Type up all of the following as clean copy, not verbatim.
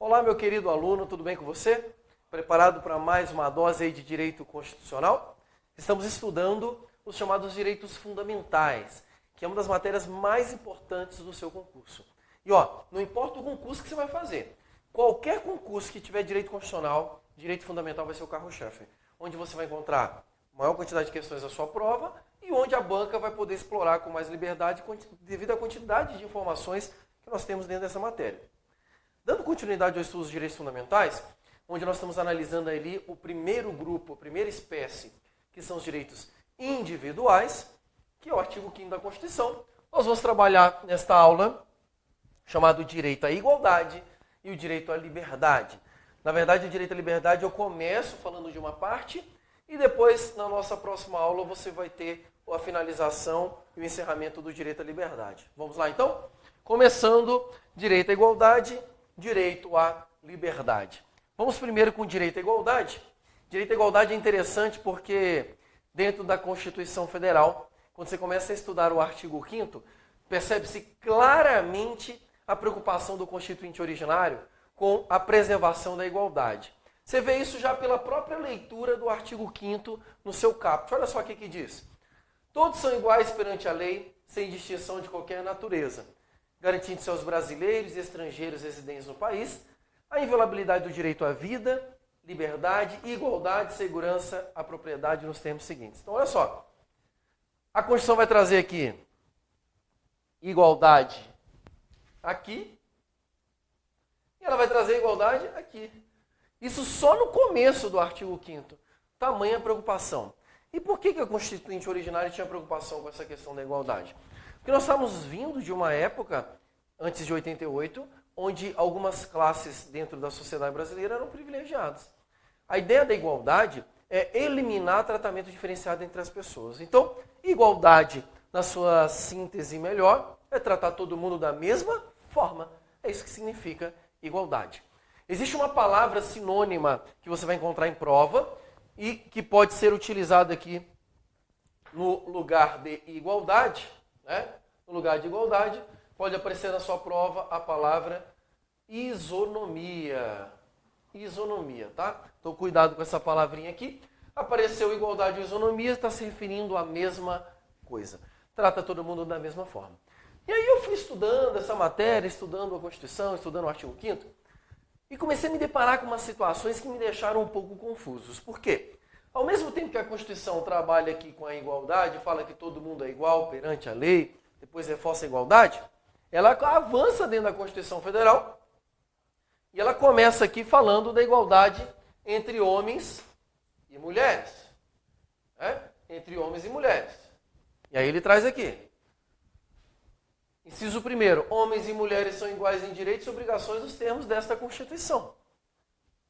Olá, meu querido aluno, tudo bem com você? Preparado para mais uma dose aí de direito constitucional? Estamos estudando os chamados direitos fundamentais, que é uma das matérias mais importantes do seu concurso. E não importa o concurso que você vai fazer, qualquer concurso que tiver direito constitucional, direito fundamental vai ser o carro-chefe, onde você vai encontrar maior quantidade de questões da sua prova e onde a banca vai poder explorar com mais liberdade devido à quantidade de informações que nós temos dentro dessa matéria. Dando continuidade aos estudos de direitos fundamentais, onde nós estamos analisando ali o primeiro grupo, a primeira espécie, que são os direitos individuais, que é o artigo 5º da Constituição, nós vamos trabalhar nesta aula chamado direito à igualdade e o direito à liberdade. Na verdade, o direito à liberdade eu começo falando de uma parte e depois, na nossa próxima aula, você vai ter a finalização e o encerramento do direito à liberdade. Vamos lá, então? Começando, direito à igualdade, direito à liberdade. Vamos primeiro com direito à igualdade. Direito à igualdade é interessante porque dentro da Constituição Federal, quando você começa a estudar o artigo 5º, percebe-se claramente a preocupação do constituinte originário com a preservação da igualdade. Você vê isso já pela própria leitura do artigo 5º no seu caput. Olha só o que diz. Todos são iguais perante a lei, sem distinção de qualquer natureza, garantindo-se aos brasileiros e estrangeiros residentes no país a inviolabilidade do direito à vida, liberdade, igualdade, segurança, à propriedade nos termos seguintes. Então, olha só. A Constituição vai trazer aqui igualdade aqui e ela vai trazer igualdade aqui. Isso só no começo do artigo 5º. Tamanha preocupação. E por que a Constituinte originária tinha preocupação com essa questão da igualdade? Porque nós estamos vindo de uma época, antes de 88, onde algumas classes dentro da sociedade brasileira eram privilegiadas. A ideia da igualdade é eliminar tratamento diferenciado entre as pessoas. Então, igualdade, na sua síntese melhor, é tratar todo mundo da mesma forma. É isso que significa igualdade. Existe uma palavra sinônima que você vai encontrar em prova e que pode ser utilizada aqui no lugar de igualdade, né? No lugar de igualdade, pode aparecer na sua prova a palavra isonomia. Isonomia, tá? Então, cuidado com essa palavrinha aqui. Apareceu igualdade e isonomia, está se referindo à mesma coisa. Trata todo mundo da mesma forma. E aí eu fui estudando essa matéria, estudando a Constituição, estudando o artigo 5º, e comecei a me deparar com umas situações que me deixaram um pouco confusos. Por quê? Ao mesmo tempo que a Constituição trabalha aqui com a igualdade, fala que todo mundo é igual perante a lei, depois reforça a igualdade, ela avança dentro da Constituição Federal e ela começa aqui falando da igualdade entre homens e mulheres. Entre homens e mulheres. E aí ele traz aqui. Inciso 1º, homens e mulheres são iguais em direitos e obrigações nos termos desta Constituição.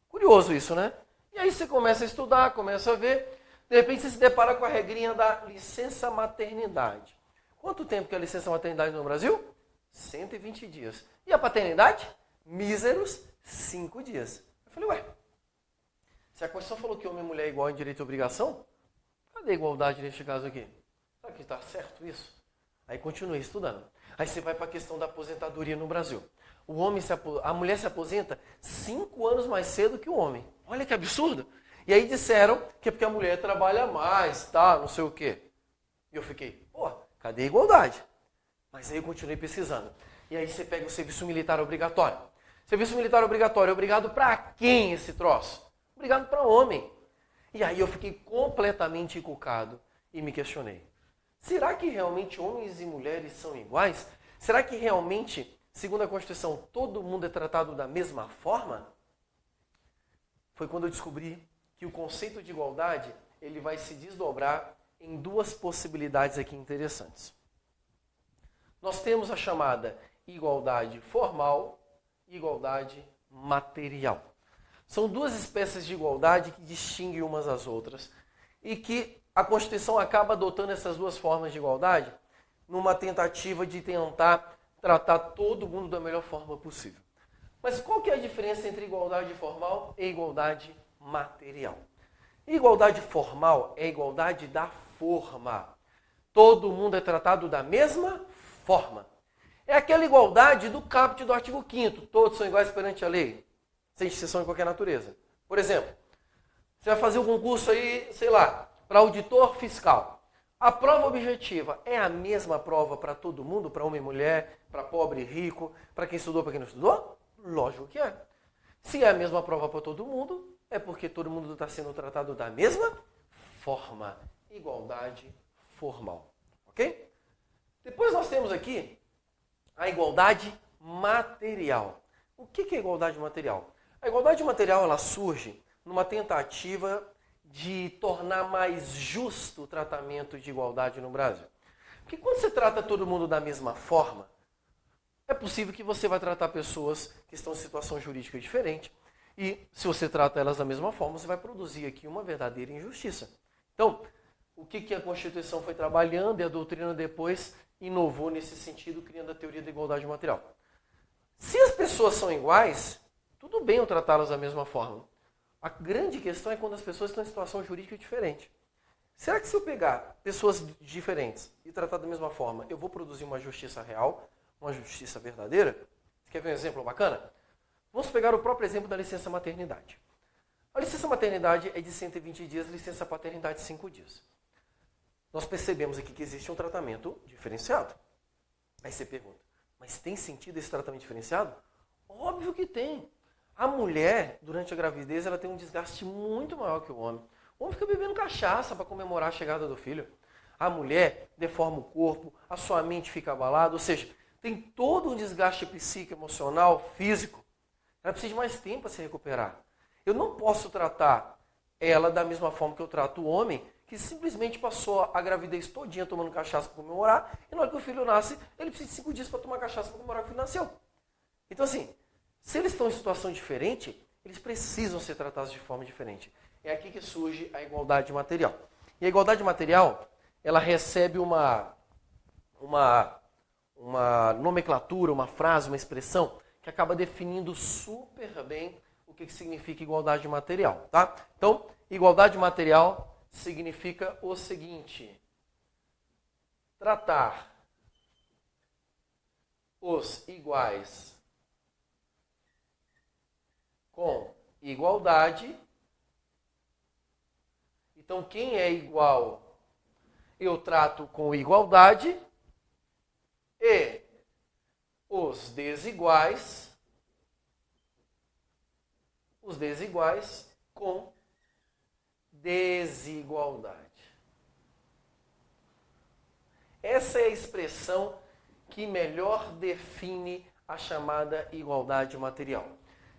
Curioso isso, né? E aí você começa a estudar, começa a ver, de repente você se depara com a regrinha da licença maternidade. Quanto tempo que é a licença maternidade no Brasil? 120 dias. E a paternidade? Míseros 5 dias. Eu falei, se a Constituição falou que homem e mulher é igual em direito e obrigação, cadê a igualdade neste caso aqui? Será que está certo isso? Aí continuei estudando. Aí você vai para a questão da aposentadoria no Brasil. A mulher se aposenta 5 anos mais cedo que o homem. Olha que absurdo. E aí disseram que é porque a mulher trabalha mais, tá? Não sei o quê. E eu fiquei, cadê a igualdade? Mas aí eu continuei pesquisando. E aí você pega o serviço militar obrigatório. Serviço militar obrigatório é obrigado para quem esse troço? Obrigado para homem. E aí eu fiquei completamente encucado e me questionei. Será que realmente homens e mulheres são iguais? Será que realmente, segundo a Constituição, todo mundo é tratado da mesma forma? Foi quando eu descobri que o conceito de igualdade ele vai se desdobrar em duas possibilidades aqui interessantes. Nós temos a chamada igualdade formal e igualdade material. São duas espécies de igualdade que distinguem umas às outras e que a Constituição acaba adotando essas duas formas de igualdade numa tentativa de tentar tratar todo mundo da melhor forma possível. Mas qual que é a diferença entre igualdade formal e igualdade material? Igualdade formal é a igualdade da forma. Todo mundo é tratado da mesma forma. É aquela igualdade do caput do artigo 5º. Todos são iguais perante a lei. sem distinção de qualquer natureza. Por exemplo, você vai fazer um concurso aí, sei lá, para auditor fiscal. A prova objetiva é a mesma prova para todo mundo, para homem e mulher, para pobre e rico, para quem estudou, para quem não estudou? Lógico que é. Se é a mesma prova para todo mundo, é porque todo mundo está sendo tratado da mesma forma. Igualdade formal. Ok? Depois nós temos aqui a igualdade material. O que é igualdade material? A igualdade material ela surge numa tentativa de tornar mais justo o tratamento de igualdade no Brasil. Porque quando você trata todo mundo da mesma forma, é possível que você vai tratar pessoas que estão em situação jurídica diferente. E se você trata elas da mesma forma, você vai produzir aqui uma verdadeira injustiça. Então, o que a Constituição foi trabalhando e a doutrina depois inovou nesse sentido, criando a teoria da igualdade material. Se as pessoas são iguais, tudo bem eu tratá-las da mesma forma. A grande questão é quando as pessoas estão em situação jurídica diferente. Será que se eu pegar pessoas diferentes e tratar da mesma forma, eu vou produzir uma justiça real, uma justiça verdadeira? Você quer ver um exemplo bacana? Vamos pegar o próprio exemplo da licença maternidade. A licença maternidade é de 120 dias, licença paternidade 5 dias. Nós percebemos aqui que existe um tratamento diferenciado. Aí você pergunta, mas tem sentido esse tratamento diferenciado? Óbvio que tem. A mulher, durante a gravidez, ela tem um desgaste muito maior que o homem. O homem fica bebendo cachaça para comemorar a chegada do filho. A mulher deforma o corpo, a sua mente fica abalada, ou seja, tem todo um desgaste psíquico, emocional, físico. Ela precisa de mais tempo para se recuperar. Eu não posso tratar ela da mesma forma que eu trato o homem, que simplesmente passou a gravidez todinha tomando cachaça para comemorar, e na hora que o filho nasce, ele precisa de 5 dias para tomar cachaça para comemorar que o filho nasceu. Então assim, se eles estão em situação diferente, eles precisam ser tratados de forma diferente. É aqui que surge a igualdade material. E a igualdade material, ela recebe uma nomenclatura, uma frase, uma expressão que acaba definindo super bem o que significa igualdade material. Tá? Então, igualdade material significa o seguinte: tratar os iguais com igualdade. Então, quem é igual, eu trato com igualdade, e os desiguais com desigualdade. Essa é a expressão que melhor define a chamada igualdade material.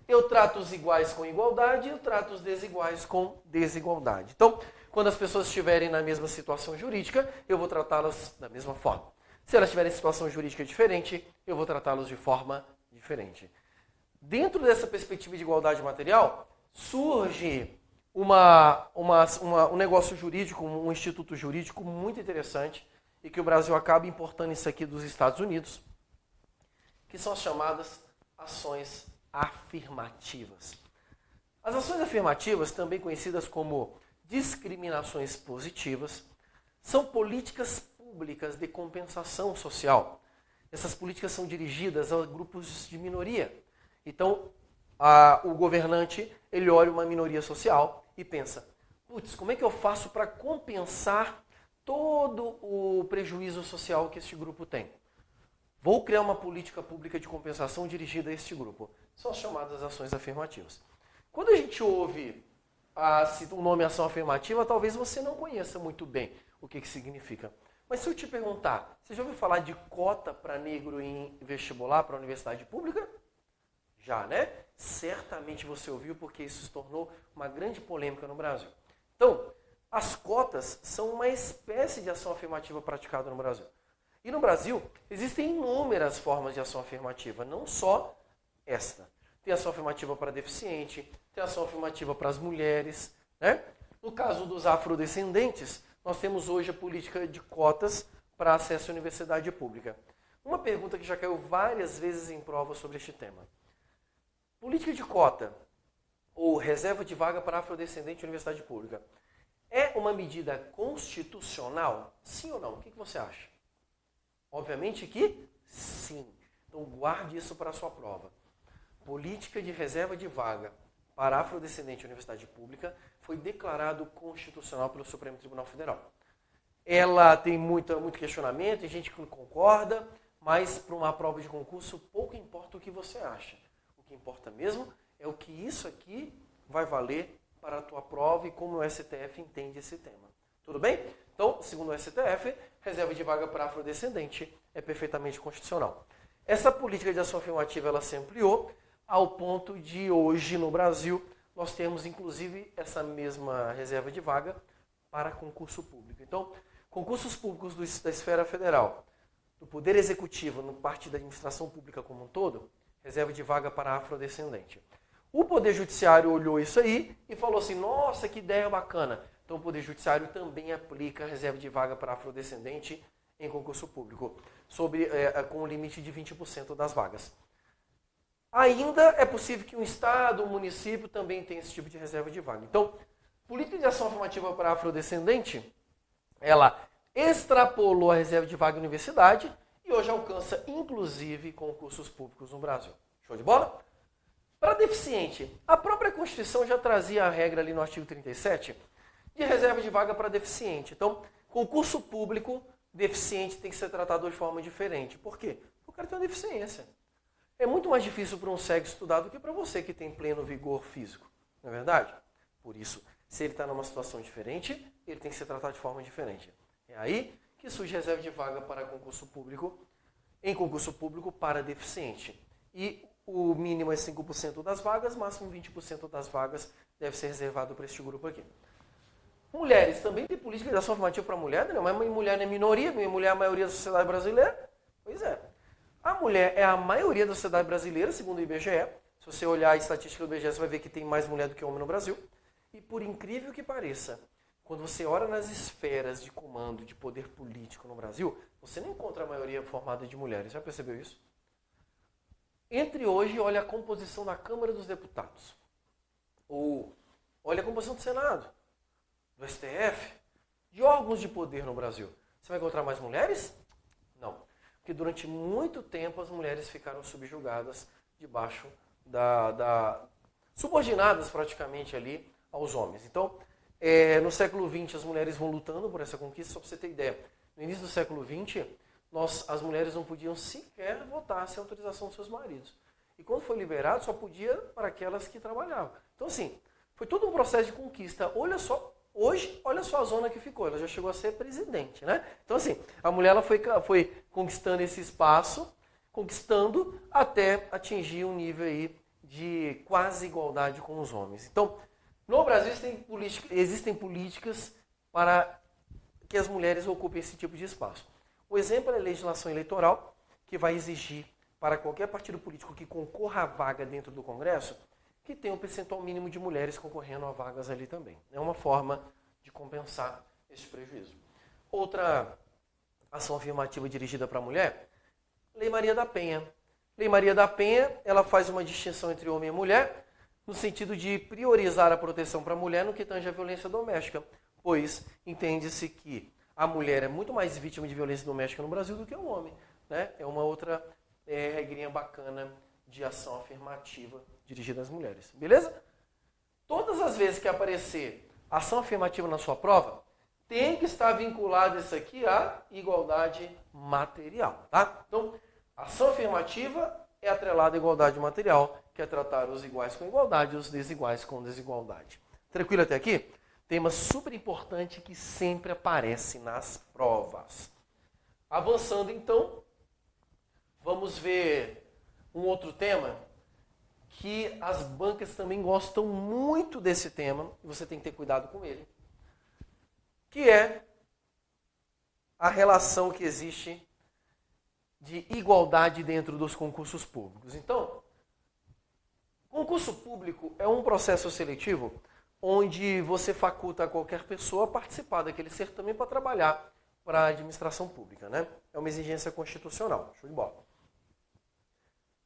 Eu trato os iguais com igualdade, eu trato os desiguais com desigualdade. Então, quando as pessoas estiverem na mesma situação jurídica, eu vou tratá-las da mesma forma. Se elas estiverem em situação jurídica diferente, eu vou tratá-las de forma diferente. Dentro dessa perspectiva de igualdade material, surge um negócio jurídico, um instituto jurídico muito interessante, e que o Brasil acaba importando isso aqui dos Estados Unidos, que são as chamadas ações afirmativas. As ações afirmativas, também conhecidas como discriminações positivas, são políticas públicas de compensação social. Essas políticas são dirigidas a grupos de minoria. Então, o governante, ele olha uma minoria social e pensa, putz, como é que eu faço para compensar todo o prejuízo social que este grupo tem? Vou criar uma política pública de compensação dirigida a este grupo. São as chamadas ações afirmativas. Quando a gente ouve o nome ação afirmativa, talvez você não conheça muito bem o que significa. Mas se eu te perguntar, você já ouviu falar de cota para negro em vestibular para a universidade pública? Já, né? Certamente você ouviu, porque isso se tornou uma grande polêmica no Brasil. Então, as cotas são uma espécie de ação afirmativa praticada no Brasil. E no Brasil, existem inúmeras formas de ação afirmativa, não só esta. Tem ação afirmativa para deficiente, tem ação afirmativa para as mulheres, né? No caso dos afrodescendentes, nós temos hoje a política de cotas para acesso à universidade pública. Uma pergunta que já caiu várias vezes em prova sobre este tema. Política de cota ou reserva de vaga para afrodescendente em universidade pública é uma medida constitucional? Sim ou não? O que você acha? Obviamente que sim. Então guarde isso para a sua prova. política de reserva de vaga para afrodescendente em universidade pública foi declarado constitucional pelo Supremo Tribunal Federal. Ela tem muito questionamento, tem gente que não concorda, mas para uma prova de concurso pouco importa o que você acha. O que importa mesmo é o que isso aqui vai valer para a tua prova e como o STF entende esse tema. Tudo bem? Então, segundo o STF, reserva de vaga para afrodescendente é perfeitamente constitucional. Essa política de ação afirmativa ela se ampliou ao ponto de hoje no Brasil nós temos inclusive essa mesma reserva de vaga para concurso público. Então, concursos públicos da esfera federal, do Poder Executivo, no parte da administração pública como um todo, reserva de vaga para afrodescendente. O Poder Judiciário olhou isso aí e falou assim, nossa, que ideia bacana. Então o Poder Judiciário também aplica a reserva de vaga para afrodescendente em concurso público, com o limite de 20% das vagas. Ainda é possível que um estado, um município também tenha esse tipo de reserva de vaga. Então, política de ação afirmativa para afrodescendente, ela extrapolou a reserva de vaga em universidade e hoje alcança, inclusive, concursos públicos no Brasil. Show de bola? Para deficiente, a própria Constituição já trazia a regra ali no artigo 37 de reserva de vaga para deficiente. Então, concurso público, deficiente tem que ser tratado de forma diferente. Por quê? Porque o cara tem uma deficiência. É muito mais difícil para um cego estudar do que para você que tem pleno vigor físico. Não é verdade? Por isso, se ele está numa situação diferente, ele tem que ser tratado de forma diferente. É aí que surge reserva de vaga para concurso público, em concurso público para deficiente. E o mínimo é 5% das vagas, máximo 20% das vagas deve ser reservado para este grupo aqui. Mulheres, também tem política de ação afirmativa para mulher, não é? Mas mulher é minoria, mulher é a maioria da sociedade brasileira. Pois é. A mulher é a maioria da sociedade brasileira, segundo o IBGE. Se você olhar a estatística do IBGE, você vai ver que tem mais mulher do que homem no Brasil. E por incrível que pareça, quando você olha nas esferas de comando, de poder político no Brasil, você não encontra a maioria formada de mulheres. Já percebeu isso? Entre hoje, olha a composição da Câmara dos Deputados. Ou olha a composição do Senado, do STF, de órgãos de poder no Brasil. Você vai encontrar mais mulheres? Não. Porque durante muito tempo as mulheres ficaram subjugadas debaixo subordinadas praticamente ali aos homens. Então, no século XX as mulheres vão lutando por essa conquista, só para você ter ideia. No início do século XX, as mulheres não podiam sequer votar sem autorização dos seus maridos. E quando foi liberado, só podia para aquelas que trabalhavam. Então, assim, foi todo um processo de conquista. Olha só, hoje, olha só a zona que ficou. Ela já chegou a ser presidente, né? Então, assim, a mulher ela foi conquistando esse espaço, conquistando até atingir um nível aí de quase igualdade com os homens. Então, no Brasil existem políticas para que as mulheres ocupem esse tipo de espaço. O exemplo é a legislação eleitoral, que vai exigir para qualquer partido político que concorra à vaga dentro do Congresso, que tenha um percentual mínimo de mulheres concorrendo a vagas ali também. É uma forma de compensar esse prejuízo. Outra ação afirmativa dirigida para a mulher, Lei Maria da Penha. Lei Maria da Penha, ela faz uma distinção entre homem e mulher, no sentido de priorizar a proteção para a mulher no que tange a violência doméstica, pois entende-se que a mulher é muito mais vítima de violência doméstica no Brasil do que o homem, né? É uma outra regrinha bacana de ação afirmativa dirigida às mulheres. Beleza? Todas as vezes que aparecer ação afirmativa na sua prova, tem que estar vinculado isso aqui à igualdade material, tá? Então, ação afirmativa é atrelada à igualdade material, que é tratar os iguais com igualdade e os desiguais com desigualdade. Tranquilo até aqui? Tema super importante que sempre aparece nas provas. Avançando então, vamos ver um outro tema que as bancas também gostam muito desse tema, e você tem que ter cuidado com ele, que é a relação que existe de igualdade dentro dos concursos públicos. Então, concurso público é um processo seletivo onde você faculta a qualquer pessoa a participar daquele certame para trabalhar para a administração pública, né? É uma exigência constitucional. Show de bola.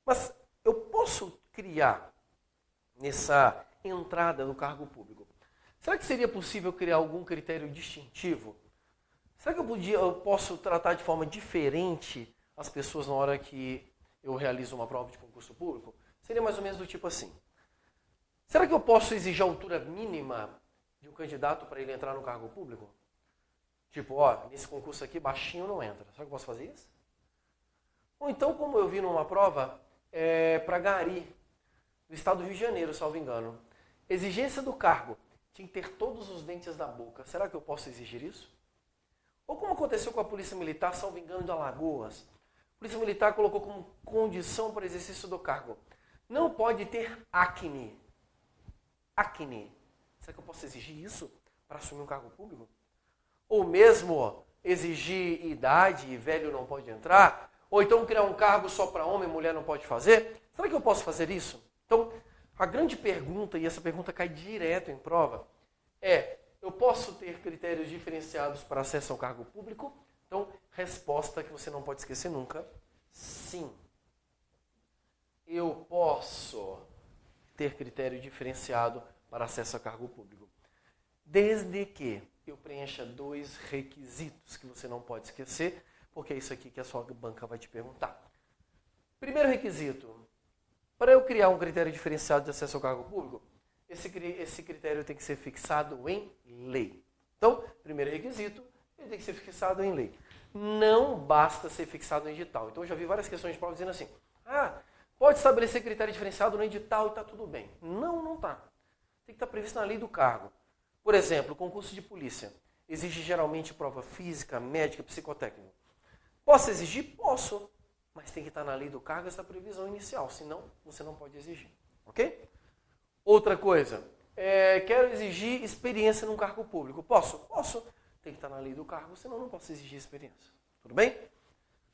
Mas eu posso criar nessa entrada no cargo público? Será que seria possível criar algum critério distintivo? Será que eu posso tratar de forma diferente as pessoas na hora que eu realizo uma prova de concurso público? seria mais ou menos do tipo assim. Será que eu posso exigir a altura mínima de um candidato para ele entrar no cargo público? Tipo, ó, nesse concurso aqui, baixinho não entra. Será que eu posso fazer isso? Ou então, como eu vi numa prova, para Gari, do estado do Rio de Janeiro, salvo engano. Exigência do cargo, tinha que ter todos os dentes da boca. Será que eu posso exigir isso? Ou como aconteceu com a Polícia Militar, salvo engano, de Alagoas. A Polícia Militar colocou como condição para exercício do cargo: não pode ter acne. Acne. Será que eu posso exigir isso para assumir um cargo público? Ou mesmo exigir idade, velho não pode entrar? Ou então criar um cargo só para homem, mulher não pode fazer? Será que eu posso fazer isso? Então, a grande pergunta, e essa pergunta cai direto em prova, eu posso ter critérios diferenciados para acesso ao cargo público? Então, resposta que você não pode esquecer nunca: sim. Eu posso ter critério diferenciado para acesso a cargo público, desde que eu preencha 2 requisitos que você não pode esquecer, porque é isso aqui que a sua banca vai te perguntar. Primeiro requisito: para eu criar um critério diferenciado de acesso ao cargo público, esse critério tem que ser fixado em lei. Então, primeiro requisito, ele tem que ser fixado em lei. Não basta ser fixado em edital. Então, eu já vi várias questões de prova dizendo assim: pode estabelecer critério diferenciado no edital e está tudo bem. Não, não está. Tem que estar previsto na lei do cargo. Por exemplo, o concurso de polícia exige geralmente prova física, médica, psicotécnica. Posso exigir? Posso. Mas tem que estar na lei do cargo essa previsão inicial, senão você não pode exigir. Ok? Outra coisa, quero exigir experiência num cargo público. Posso? Posso. Tem que estar na lei do cargo, senão não posso exigir experiência. Tudo bem?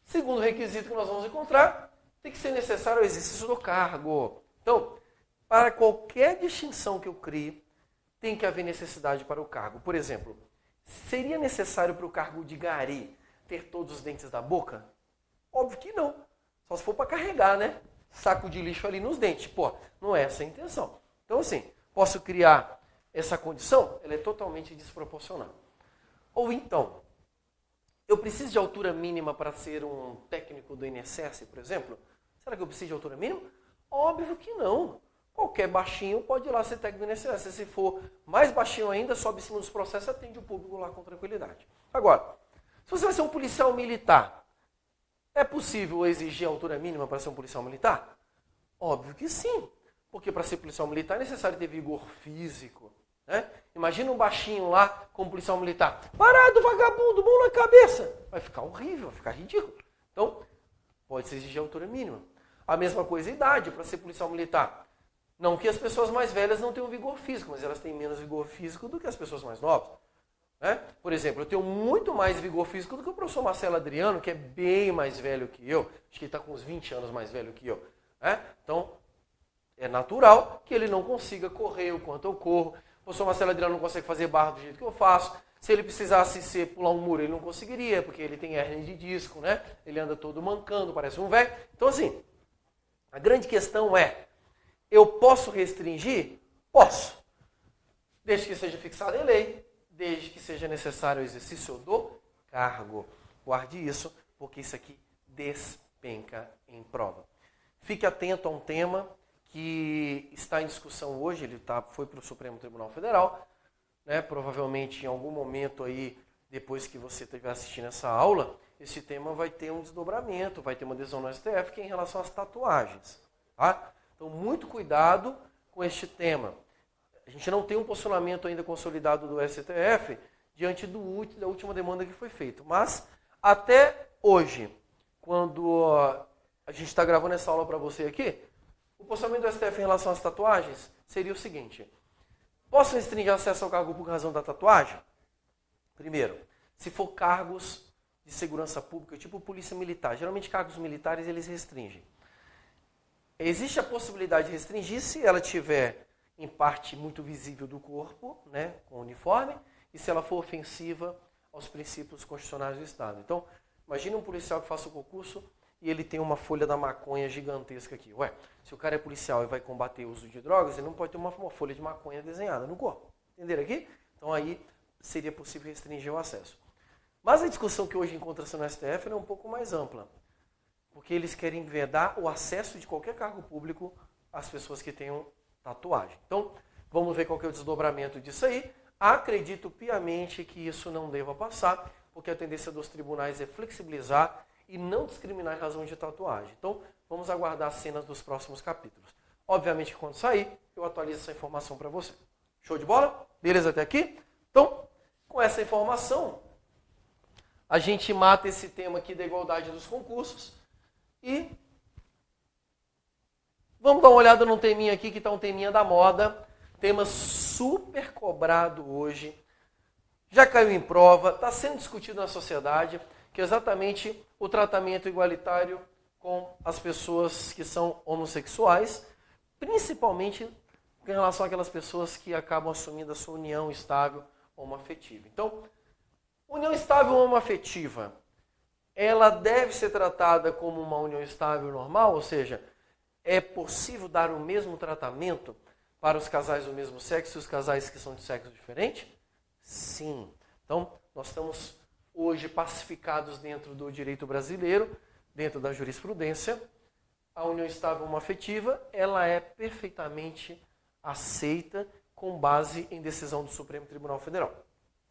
Segundo requisito que nós vamos encontrar: tem que ser necessário o exercício do cargo. Então, para qualquer distinção que eu crie, tem que haver necessidade para o cargo. Por exemplo, seria necessário para o cargo de Gari ter todos os dentes da boca? Óbvio que não. Só se for para carregar, né? Saco de lixo ali nos dentes. Pô, não é essa a intenção. Então, assim, posso criar essa condição? Ela é totalmente desproporcional. Ou então, eu preciso de altura mínima para ser um técnico do INSS, por exemplo? Será que eu preciso de altura mínima? Óbvio que não. Qualquer baixinho pode ir lá ser técnico do INSS. Se for mais baixinho ainda, sobe em cima dos processos e atende o público lá com tranquilidade. Agora, se você vai ser um policial militar, é possível exigir a altura mínima para ser um policial militar? Óbvio que sim. Porque para ser policial militar é necessário ter vigor físico. Né? Imagina um baixinho lá como policial militar. Parado, vagabundo, mão na cabeça. Vai ficar horrível, vai ficar ridículo. Então, pode-se exigir a altura mínima. A mesma coisa a idade para ser policial militar. Não que as pessoas mais velhas não tenham vigor físico, mas elas têm menos vigor físico do que as pessoas mais novas. Né? Por exemplo, eu tenho muito mais vigor físico do que o professor Marcelo Adriano, que é bem mais velho que eu. Acho que ele está com uns 20 anos mais velho que eu. Né? Então, é natural que ele não consiga correr o quanto eu corro. O professor Marcelo Adriano não consegue fazer barra do jeito que eu faço. Se ele precisasse pular um muro, ele não conseguiria, porque ele tem hérnia de disco, né? Ele anda todo mancando, parece um velho. Então, assim, a grande questão é: eu posso restringir? Posso. Desde que seja fixado em lei, desde que seja necessário o exercício do cargo. Guarde isso, porque isso aqui despenca em prova. Fique atento a um tema que está em discussão hoje, ele foi para o Supremo Tribunal Federal, né? Provavelmente em algum momento aí, depois que você estiver assistindo essa aula, esse tema vai ter um desdobramento, vai ter uma decisão no STF que é em relação às tatuagens. Tá? Então, muito cuidado com este tema. A gente não tem um posicionamento ainda consolidado do STF diante da última demanda que foi feita. Mas, até hoje, quando a gente está gravando essa aula para você aqui, o posicionamento do STF em relação às tatuagens seria o seguinte: posso restringir acesso ao cargo por razão da tatuagem? Primeiro, se for cargos de segurança pública, tipo polícia militar, geralmente cargos militares eles restringem. Existe a possibilidade de restringir se ela tiver em parte muito visível do corpo, né, com uniforme, e se ela for ofensiva aos princípios constitucionais do Estado. Então, imagine um policial que faça o concurso e ele tem uma folha da maconha gigantesca aqui. Ué, se o cara é policial e vai combater o uso de drogas, ele não pode ter uma folha de maconha desenhada no corpo. Entenderam aqui? Então aí seria possível restringir o acesso. Mas a discussão que hoje encontra-se no STF é um pouco mais ampla. Porque eles querem vedar o acesso de qualquer cargo público as pessoas que tenham tatuagem. Então, vamos ver qual que é o desdobramento disso aí. Acredito piamente que isso não deva passar, porque a tendência dos tribunais é flexibilizar e não discriminar em razão de tatuagem. Então, vamos aguardar as cenas dos próximos capítulos. Obviamente que quando sair, eu atualizo essa informação para você. Show de bola? Beleza até aqui? Então, com essa informação, a gente mata esse tema aqui da igualdade dos concursos e vamos dar uma olhada num teminha aqui que está um teminha da moda, tema super cobrado hoje, já caiu em prova, está sendo discutido na sociedade, que é exatamente o tratamento igualitário com as pessoas que são homossexuais, principalmente em relação àquelas pessoas que acabam assumindo a sua união estável homoafetiva. Então, união estável homoafetiva, ela deve ser tratada como uma união estável normal, ou seja, é possível dar o mesmo tratamento para os casais do mesmo sexo e os casais que são de sexo diferente? Sim. Então, nós estamos hoje pacificados dentro do direito brasileiro, dentro da jurisprudência. A união estável homoafetiva, ela é perfeitamente aceita com base em decisão do Supremo Tribunal Federal.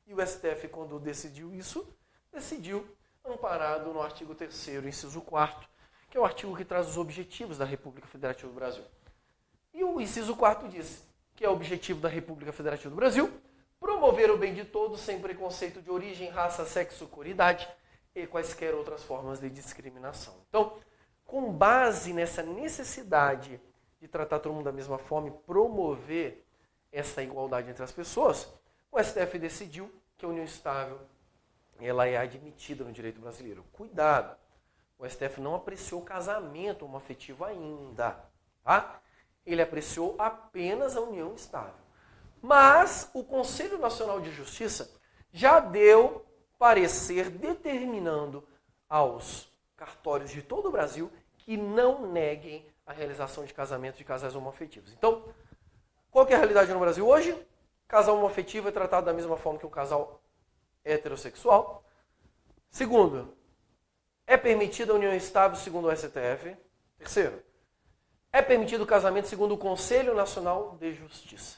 E o STF, quando decidiu isso, decidiu amparado no artigo 3º, inciso 4º, que é o artigo que traz os objetivos da República Federativa do Brasil. E o inciso 4º diz que é o objetivo da República Federativa do Brasil promover o bem de todos sem preconceito de origem, raça, sexo, cor, idade e quaisquer outras formas de discriminação. Então, com base nessa necessidade de tratar todo mundo da mesma forma e promover essa igualdade entre as pessoas, o STF decidiu que a união estável ela é admitida no direito brasileiro. Cuidado! O STF não apreciou o casamento homoafetivo ainda. Tá? Ele apreciou apenas a união estável. Mas o Conselho Nacional de Justiça já deu parecer determinando aos cartórios de todo o Brasil que não neguem a realização de casamento de casais homoafetivos. Então, qual que é a realidade no Brasil hoje? Casal homoafetivo é tratado da mesma forma que um casal heterossexual. Segundo, é permitida a união estável segundo o STF. Terceiro, é permitido o casamento segundo o Conselho Nacional de Justiça.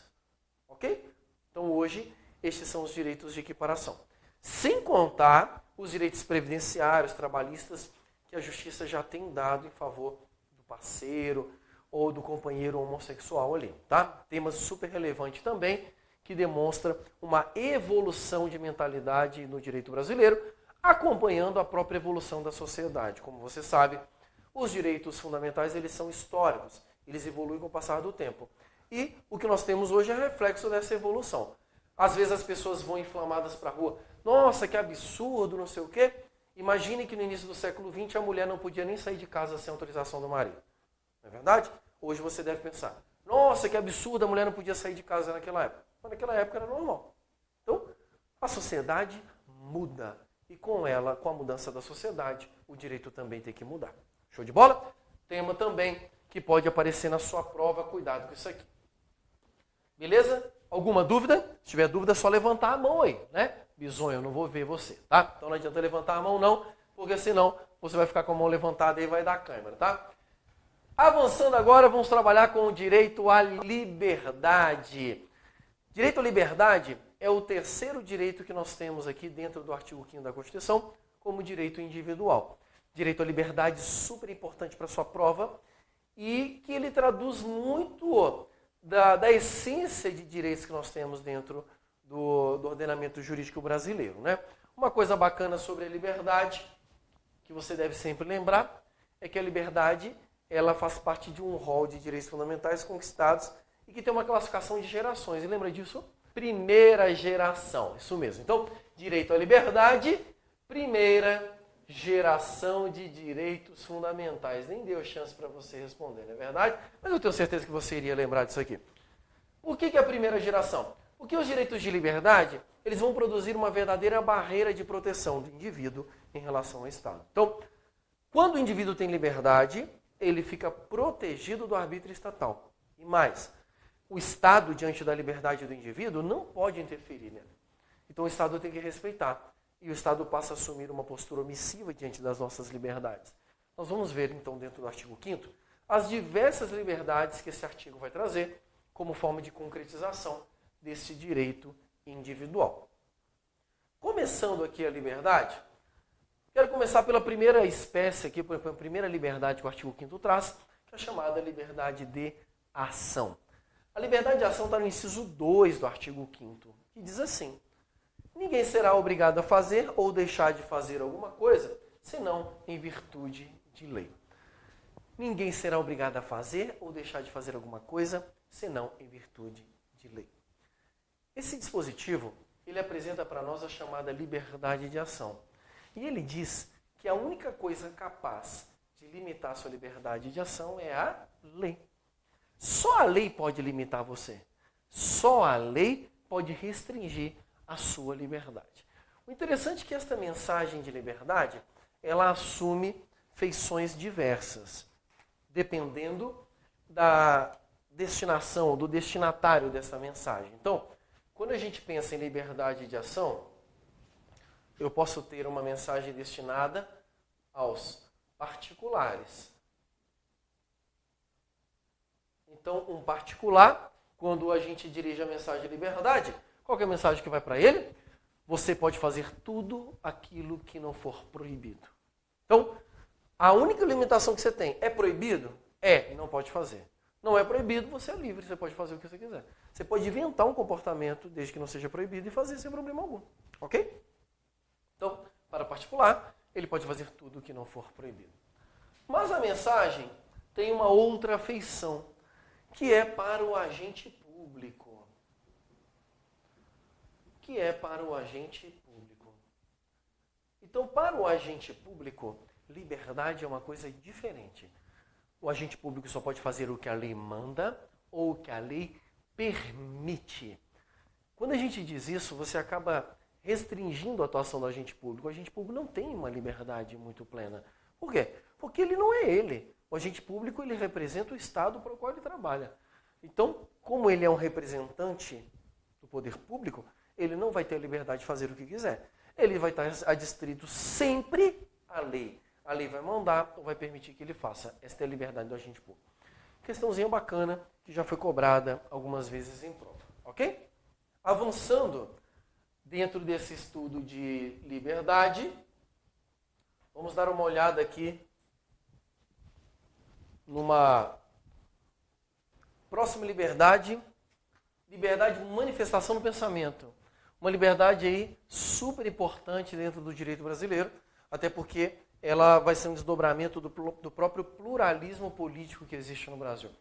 Ok? Então hoje, estes são os direitos de equiparação. Sem contar os direitos previdenciários, trabalhistas, que a Justiça já tem dado em favor do parceiro ou do companheiro homossexual ali. Tá? Tema super relevante também, que demonstra uma evolução de mentalidade no direito brasileiro, acompanhando a própria evolução da sociedade. Como você sabe, os direitos fundamentais eles são históricos, eles evoluem com o passar do tempo. E o que nós temos hoje é reflexo dessa evolução. Às vezes as pessoas vão inflamadas para a rua. Nossa, que absurdo, não sei o quê. Imagine que no início do século XX a mulher não podia nem sair de casa sem autorização do marido. Não é verdade? Hoje você deve pensar, nossa, que absurdo, a mulher não podia sair de casa naquela época. Mas naquela época era normal. Então, a sociedade muda. E com ela, com a mudança da sociedade, o direito também tem que mudar. Show de bola? Tema também que pode aparecer na sua prova, cuidado com isso aqui. Beleza? Alguma dúvida? Se tiver dúvida, é só levantar a mão aí, né? Bisonho, eu não vou ver você, tá? Então não adianta levantar a mão não, porque senão você vai ficar com a mão levantada e vai dar câimbra, tá? Avançando agora, vamos trabalhar com o direito à liberdade. Direito à liberdade é o terceiro direito que nós temos aqui dentro do artigo 5º da Constituição como direito individual. Direito à liberdade super importante para a sua prova e que ele traduz muito da essência de direitos que nós temos dentro do ordenamento jurídico brasileiro, né? Uma coisa bacana sobre a liberdade, que você deve sempre lembrar, é que a liberdade ela faz parte de um rol de direitos fundamentais conquistados e que tem uma classificação de gerações. E lembra disso? Primeira geração, isso mesmo. Então, direito à liberdade, primeira geração de direitos fundamentais. Nem deu chance para você responder, não é verdade? Mas eu tenho certeza que você iria lembrar disso aqui. Por que é a primeira geração? Porque os direitos de liberdade, eles vão produzir uma verdadeira barreira de proteção do indivíduo em relação ao Estado. Então, quando o indivíduo tem liberdade, ele fica protegido do arbítrio estatal. E mais, o Estado, diante da liberdade do indivíduo, não pode interferir nele. Então o Estado tem que respeitar. E o Estado passa a assumir uma postura omissiva diante das nossas liberdades. Nós vamos ver, então, dentro do artigo 5º, as diversas liberdades que esse artigo vai trazer como forma de concretização desse direito individual. Começando aqui a liberdade, quero começar pela primeira espécie aqui, pela primeira liberdade que o artigo 5º traz, que é a chamada liberdade de ação. A liberdade de ação está no inciso 2 do artigo 5º, que diz assim: ninguém será obrigado a fazer ou deixar de fazer alguma coisa, senão em virtude de lei. Ninguém será obrigado a fazer ou deixar de fazer alguma coisa, senão em virtude de lei. Esse dispositivo, ele apresenta para nós a chamada liberdade de ação. E ele diz que a única coisa capaz de limitar a sua liberdade de ação é a lei. Só a lei pode limitar você. Só a lei pode restringir a sua liberdade. O interessante é que esta mensagem de liberdade, ela assume feições diversas, dependendo da destinação, do destinatário dessa mensagem. Então, quando a gente pensa em liberdade de ação, eu posso ter uma mensagem destinada aos particulares. Então, um particular, quando a gente dirige a mensagem de liberdade, qual que é a mensagem que vai para ele? Você pode fazer tudo aquilo que não for proibido. Então, a única limitação que você tem é proibido? É, e não pode fazer. Não é proibido, você é livre, você pode fazer o que você quiser. Você pode inventar um comportamento, desde que não seja proibido, e fazer sem problema algum. Ok? Então, para particular, ele pode fazer tudo o que não for proibido. Mas a mensagem tem uma outra feição, que é para o agente público. Que é para o agente público. Então, para o agente público, liberdade é uma coisa diferente. O agente público só pode fazer o que a lei manda ou o que a lei permite. Quando a gente diz isso, você acaba restringindo a atuação do agente público. O agente público não tem uma liberdade muito plena. Por quê? Porque ele não é ele. O agente público, ele representa o Estado para o qual ele trabalha. Então, como ele é um representante do poder público, ele não vai ter a liberdade de fazer o que quiser. Ele vai estar adstrito sempre à lei. A lei vai mandar ou vai permitir que ele faça. Esta é a liberdade do agente público. Questãozinha bacana que já foi cobrada algumas vezes em prova. Ok? Avançando dentro desse estudo de liberdade, vamos dar uma olhada aqui numa próxima liberdade, liberdade de manifestação do pensamento. Uma liberdade aí super importante dentro do direito brasileiro, até porque ela vai ser um desdobramento do próprio pluralismo político que existe no Brasil.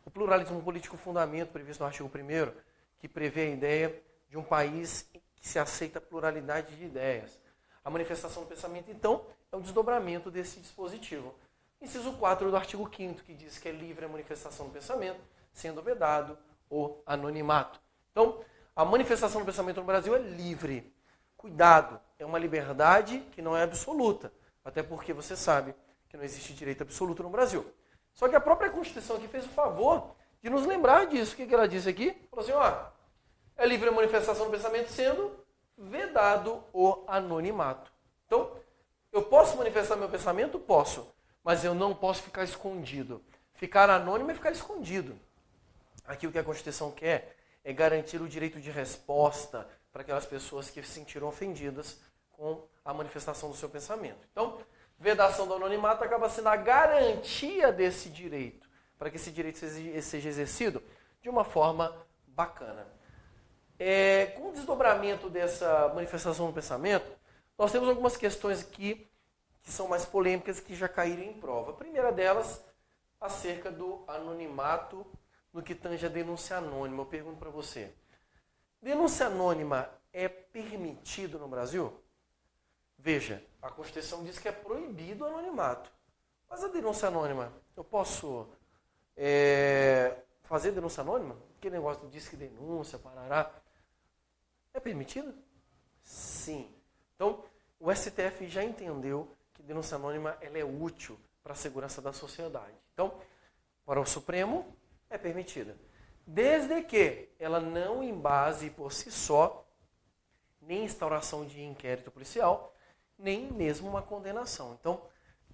O pluralismo político, fundamento previsto no artigo 1º, que prevê a ideia de um país que se aceita a pluralidade de ideias. A manifestação do pensamento, então, é um desdobramento desse dispositivo. Inciso 4 do artigo 5º, que diz que é livre a manifestação do pensamento, sendo vedado o anonimato. Então, a manifestação do pensamento no Brasil é livre. Cuidado, é uma liberdade que não é absoluta. Até porque você sabe que não existe direito absoluto no Brasil. Só que a própria Constituição aqui fez o favor de nos lembrar disso. O que ela disse aqui? Falou assim, ó, é livre a manifestação do pensamento sendo vedado o anonimato. Então, eu posso manifestar meu pensamento? Posso. Mas eu não posso ficar escondido. Ficar anônimo é ficar escondido. Aqui o que a Constituição quer é garantir o direito de resposta para aquelas pessoas que se sentiram ofendidas com a manifestação do seu pensamento. Então, vedação do anonimato acaba sendo a garantia desse direito, para que esse direito seja exercido de uma forma bacana. Com o desdobramento dessa manifestação do pensamento, nós temos algumas questões aqui que são mais polêmicas, que já caíram em prova. A primeira delas, acerca do anonimato no que tange a denúncia anônima. Eu pergunto para você, denúncia anônima é permitido no Brasil? Veja, a Constituição diz que é proibido o anonimato. Mas a denúncia anônima, eu posso fazer denúncia anônima? Aquele negócio diz que denúncia, parará. É permitido? Sim. Então, o STF já entendeu que denúncia anônima ela é útil para a segurança da sociedade. Então, para o Supremo, é permitida. Desde que ela não embase por si só nem instauração de inquérito policial, nem mesmo uma condenação. Então,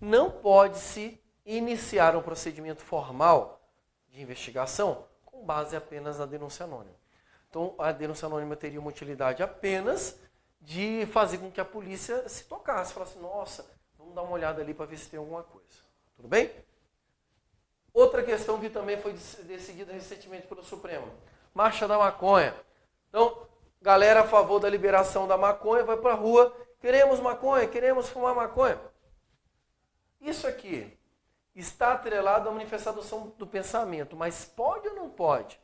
não pode-se iniciar um procedimento formal de investigação com base apenas na denúncia anônima. Então, a denúncia anônima teria uma utilidade apenas de fazer com que a polícia se tocasse, falasse, nossa, vamos dar uma olhada ali para ver se tem alguma coisa. Tudo bem? Outra questão que também foi decidida recentemente pelo Supremo, Marcha da Maconha. Então, galera a favor da liberação da maconha vai para a rua, queremos maconha, queremos fumar maconha. Isso aqui está atrelado à manifestação do pensamento, mas pode ou não pode?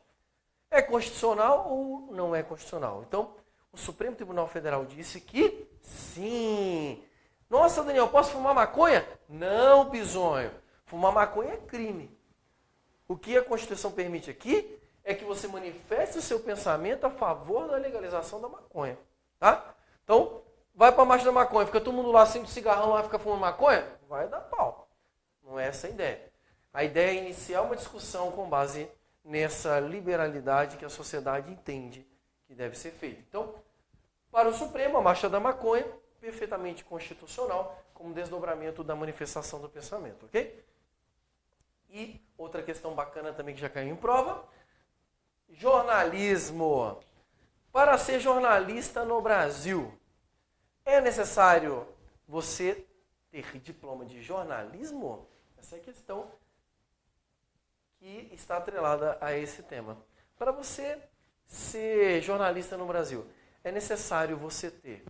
É constitucional ou não é constitucional? Então, o Supremo Tribunal Federal disse que sim. Nossa, Daniel, posso fumar maconha? Não, bisonho. Fumar maconha é crime. O que a Constituição permite aqui é que você manifeste o seu pensamento a favor da legalização da maconha. Tá? Então, vai para a marcha da maconha, fica todo mundo lá assim de cigarrão, lá fica fumando maconha? Vai dar pau. Não é essa a ideia. A ideia é iniciar uma discussão com base nessa liberalidade que a sociedade entende que deve ser feita. Então, para o Supremo, a marcha da maconha, perfeitamente constitucional, como desdobramento da manifestação do pensamento, ok? E outra questão bacana também que já caiu em prova, jornalismo. Para ser jornalista no Brasil, é necessário você ter diploma de jornalismo? Essa é a questão que está atrelada a esse tema. Para você ser jornalista no Brasil, é necessário você ter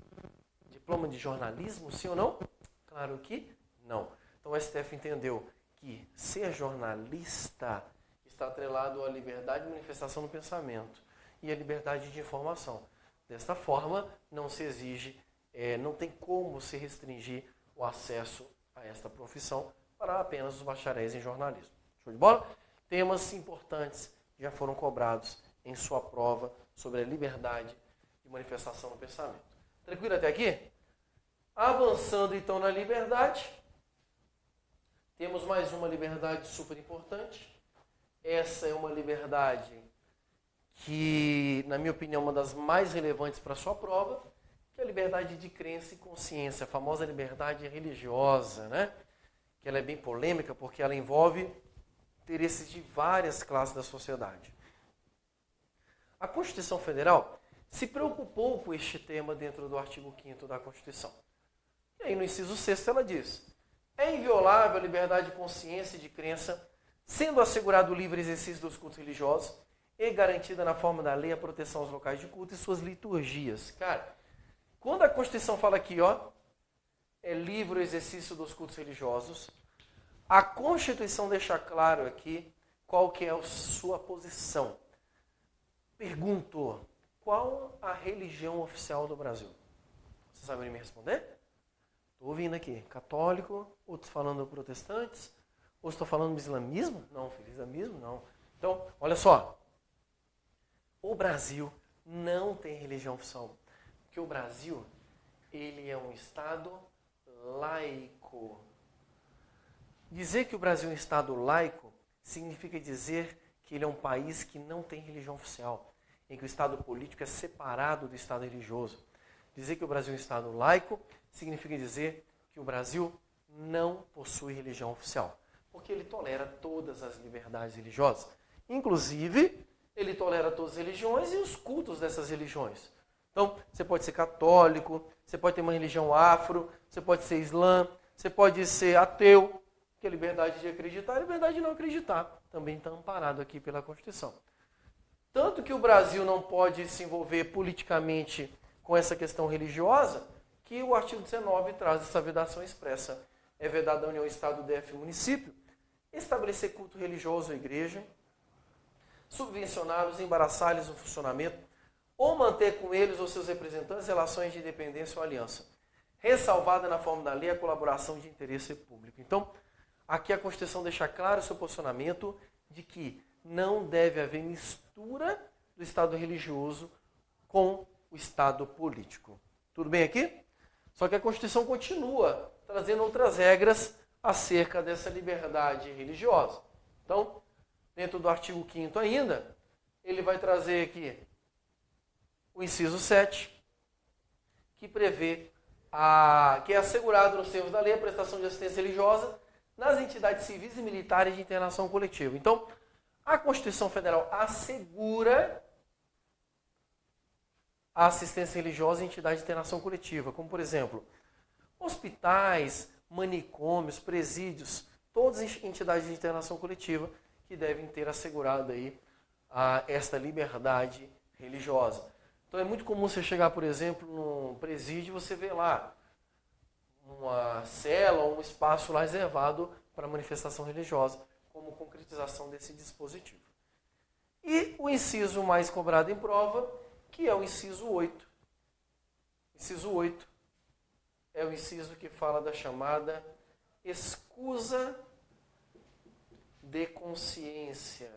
diploma de jornalismo, sim ou não? Claro que não. Então o STF entendeu que ser jornalista está atrelado à liberdade de manifestação do pensamento e à liberdade de informação. Desta forma, não se exige, não tem como se restringir o acesso a esta profissão para apenas os bacharéis em jornalismo. Show de bola? Temas importantes já foram cobrados em sua prova sobre a liberdade de manifestação do pensamento. Tranquilo até aqui? Avançando então na liberdade, temos mais uma liberdade super importante. Essa é uma liberdade que, na minha opinião, é uma das mais relevantes para a sua prova, que é a liberdade de crença e consciência, a famosa liberdade religiosa, né? Que ela é bem polêmica porque ela envolve interesses de várias classes da sociedade. A Constituição Federal se preocupou com este tema dentro do artigo 5º da Constituição. E aí no inciso 6º ela diz: é inviolável a liberdade de consciência e de crença, sendo assegurado o livre exercício dos cultos religiosos e garantida na forma da lei a proteção aos locais de culto e suas liturgias. Cara, quando a Constituição fala aqui, ó, é livre o exercício dos cultos religiosos, a Constituição deixa claro aqui qual que é a sua posição. Pergunto, qual a religião oficial do Brasil? Vocês sabem me responder? Estou ouvindo aqui, católico, outros falando protestantes, ou estou falando do islamismo? Não, filho, islamismo não. Então, olha só, o Brasil não tem religião oficial, porque o Brasil, ele é um Estado laico. Dizer que o Brasil é um Estado laico significa dizer que ele é um país que não tem religião oficial, em que o Estado político é separado do Estado religioso. Dizer que o Brasil é um Estado laico significa dizer que o Brasil não possui religião oficial, porque ele tolera todas as liberdades religiosas. Inclusive, ele tolera todas as religiões e os cultos dessas religiões. Então, você pode ser católico, você pode ter uma religião afro, você pode ser islã, você pode ser ateu, que a liberdade de acreditar, a liberdade de não acreditar, também está amparado aqui pela Constituição. Tanto que o Brasil não pode se envolver politicamente com essa questão religiosa, que o artigo 19 traz essa vedação expressa. É vedado a União, Estado, DF e município estabelecer culto religioso à igreja, subvencioná-los, embaraçar-lhes o funcionamento, ou manter com eles ou seus representantes relações de independência ou aliança, ressalvada na forma da lei a colaboração de interesse público. Então, aqui a Constituição deixa claro o seu posicionamento de que não deve haver mistura do Estado religioso com o Estado político. Tudo bem aqui? Só que a Constituição continua trazendo outras regras acerca dessa liberdade religiosa. Então, dentro do artigo 5º ainda, ele vai trazer aqui o inciso 7, que prevê que é assegurado nos termos da lei a prestação de assistência religiosa nas entidades civis e militares de internação coletiva. Então, a Constituição Federal assegura a assistência religiosa em entidades de internação coletiva, como, por exemplo, hospitais, manicômios, presídios, todas as entidades de internação coletiva que devem ter assegurado aí esta liberdade religiosa. Então é muito comum você chegar, por exemplo, num presídio e você vê lá uma cela ou um espaço lá reservado para manifestação religiosa, como concretização desse dispositivo. E o inciso mais cobrado em prova, que é o inciso 8. Inciso 8 é o inciso que fala da chamada escusa de consciência.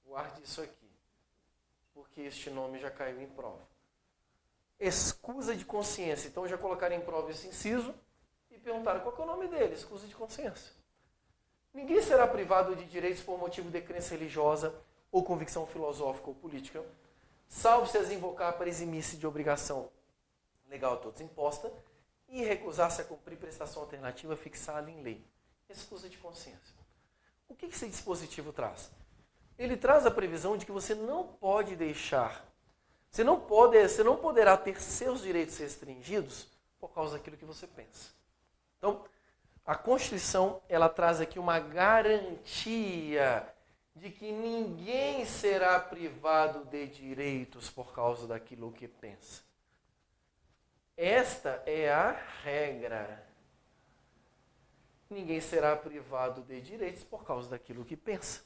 Guarde isso aqui, porque este nome já caiu em prova. Escusa de consciência. Então já colocaram em prova esse inciso e perguntaram qual que é o nome dele, escusa de consciência. Ninguém será privado de direitos por motivo de crença religiosa ou convicção filosófica ou política, salvo se as invocar para eximir-se de obrigação legal a todos imposta e recusar-se a cumprir prestação alternativa fixada em lei. Escusa de consciência. O que esse dispositivo traz? Ele traz a previsão de que você não pode deixar, você não poderá ter seus direitos restringidos por causa daquilo que você pensa. Então, a Constituição, ela traz aqui uma garantia de que ninguém será privado de direitos por causa daquilo que pensa. Esta é a regra. Ninguém será privado de direitos por causa daquilo que pensa.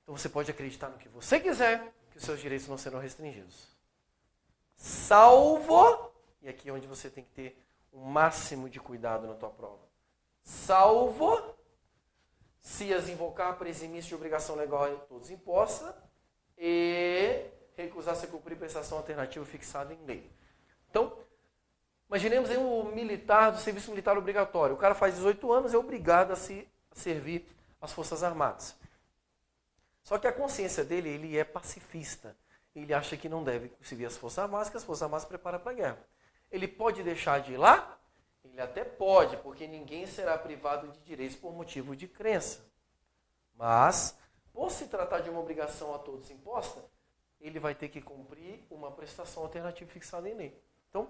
Então você pode acreditar no que você quiser, que os seus direitos não serão restringidos. Salvo, e aqui é onde você tem que ter o máximo de cuidado na tua prova, salvo se as invocar para eximir-se de obrigação legal a todos imposta e recusar-se a cumprir prestação alternativa fixada em lei. Então, imaginemos aí um militar do serviço militar obrigatório. O cara faz 18 anos e é obrigado a servir as Forças Armadas. Só que a consciência dele, ele é pacifista. Ele acha que não deve servir as Forças Armadas, que as Forças Armadas se preparam para a guerra. Ele pode deixar de ir lá? Ele até pode, porque ninguém será privado de direitos por motivo de crença. Mas, por se tratar de uma obrigação a todos imposta, ele vai ter que cumprir uma prestação alternativa fixada em lei. Então,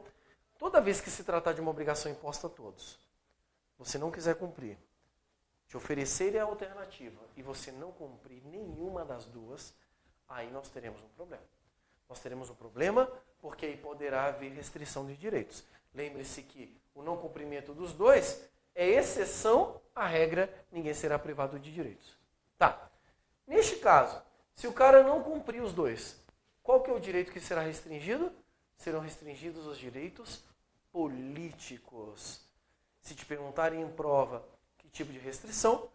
toda vez que se tratar de uma obrigação imposta a todos, você não quiser cumprir, te oferecerem a alternativa e você não cumprir nenhuma das duas, aí nós teremos um problema. Nós teremos um problema porque aí poderá haver restrição de direitos. Lembre-se que o não cumprimento dos dois é exceção à regra, ninguém será privado de direitos. Tá. Neste caso, se o cara não cumprir os dois, qual que é o direito que será restringido? Serão restringidos os direitos políticos. Se te perguntarem em prova que tipo de restrição,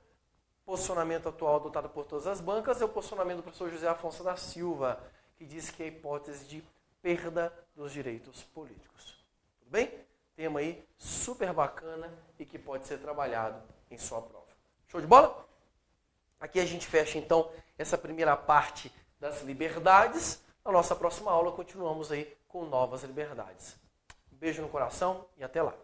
posicionamento atual adotado por todas as bancas é o posicionamento do professor José Afonso da Silva, que diz que é a hipótese de perda dos direitos políticos. Tudo bem? Tema aí super bacana e que pode ser trabalhado em sua prova. Show de bola? Aqui a gente fecha então essa primeira parte das liberdades. Na nossa próxima aula continuamos aí com novas liberdades. Um beijo no coração e até lá.